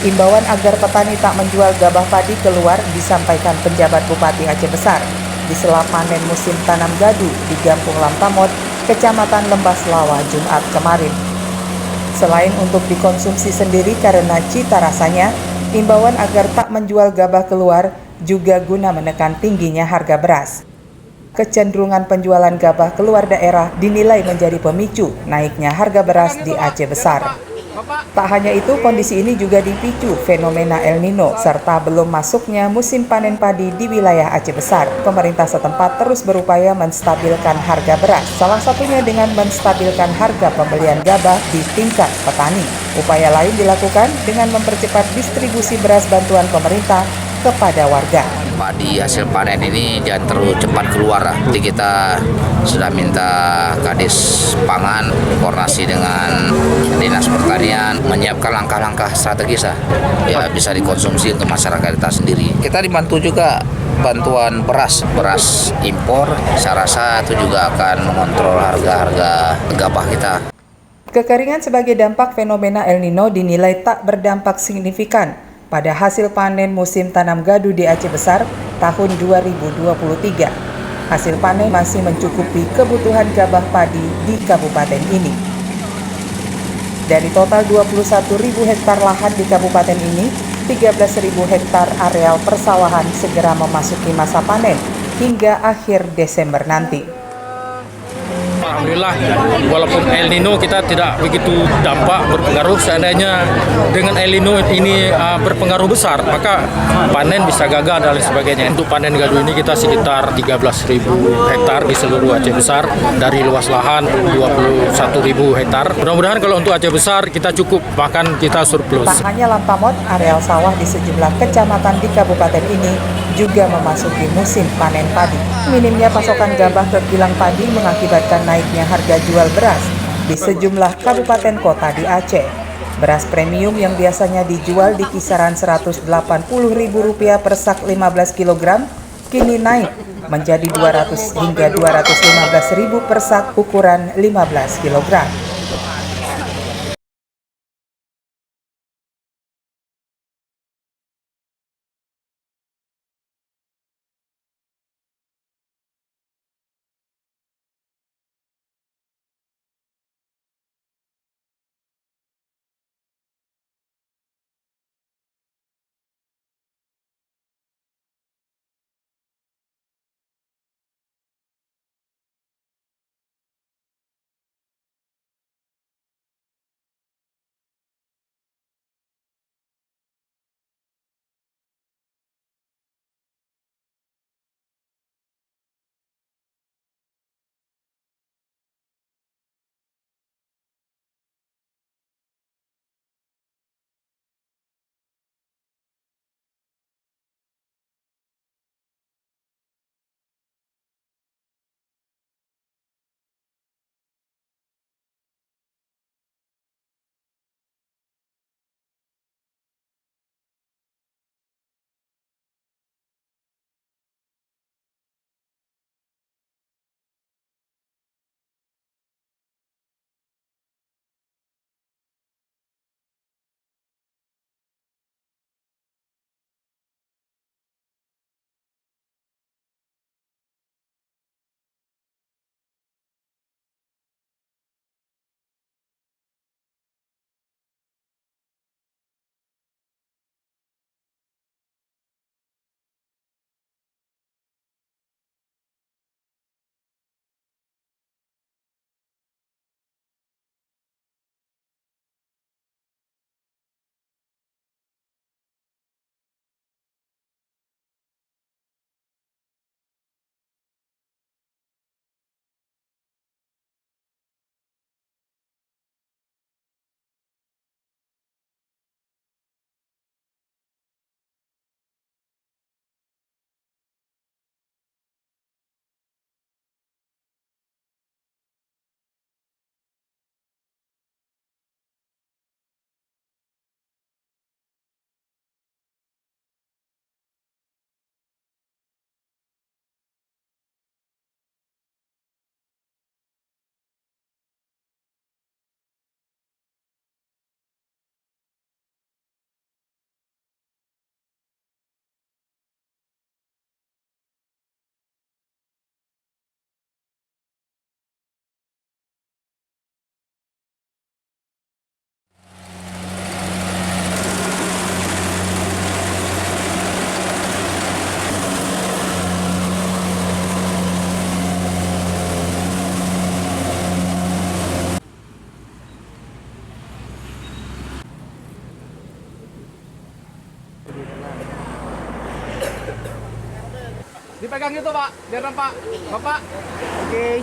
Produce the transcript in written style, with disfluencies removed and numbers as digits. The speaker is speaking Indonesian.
Imbauan agar petani tak menjual gabah padi keluar disampaikan penjabat Bupati Aceh Besar di sela panen musim tanam gadu di Gampung Lampamot, Kecamatan Lembas Lawa, Jumat kemarin. Selain untuk dikonsumsi sendiri karena cita rasanya, imbauan agar tak menjual gabah keluar juga guna menekan tingginya harga beras. Kecenderungan penjualan gabah keluar daerah dinilai menjadi pemicu naiknya harga beras di Aceh Besar. Tak hanya itu, kondisi ini juga dipicu fenomena El Nino serta belum masuknya musim panen padi di wilayah Aceh Besar. Pemerintah setempat terus berupaya menstabilkan harga beras, salah satunya dengan menstabilkan harga pembelian gabah di tingkat petani. Upaya lain dilakukan dengan mempercepat distribusi beras bantuan pemerintah kepada warga. Padi hasil panen ini jangan terlalu cepat keluar. Jadi kita sudah minta Kadis Pangan koordinasi dengan Dinas Pertanian menyiapkan langkah-langkah strategis ya bisa dikonsumsi untuk masyarakat kita sendiri. Kita dibantu juga bantuan beras impor. Saya rasa itu juga akan mengontrol harga-harga gabah kita. Kekeringan sebagai dampak fenomena El Nino dinilai tak berdampak signifikan pada hasil panen musim tanam gadu di Aceh Besar tahun 2023. Hasil panen masih mencukupi kebutuhan gabah padi di kabupaten ini. Dari total 21.000 hektar lahan di kabupaten ini, 13.000 hektar areal persawahan segera memasuki masa panen hingga akhir Desember nanti. Alhamdulillah, walaupun El Nino kita tidak begitu dampak berpengaruh. Seandainya dengan El Nino ini berpengaruh besar, maka panen bisa gagal dan lain sebagainya. Untuk panen gadu ini kita sekitar 13.000 hektar di seluruh Aceh Besar dari luas lahan 21.000 hektar. Mudah-mudahan kalau untuk Aceh Besar kita cukup, bahkan kita surplus. Tak hanya Lampamot, areal sawah di sejumlah kecamatan di kabupaten ini juga memasuki musim panen padi. Minimnya pasokan gabah ke kilang padi mengakibatkan naiknya harga jual beras di sejumlah kabupaten kota di Aceh. Beras premium yang biasanya dijual di kisaran Rp180.000 per sak 15 kg kini naik menjadi 200 hingga Rp215.000 per sak ukuran 15 kg. dipegang itu Pak, biar nampak. Bapak. Oke.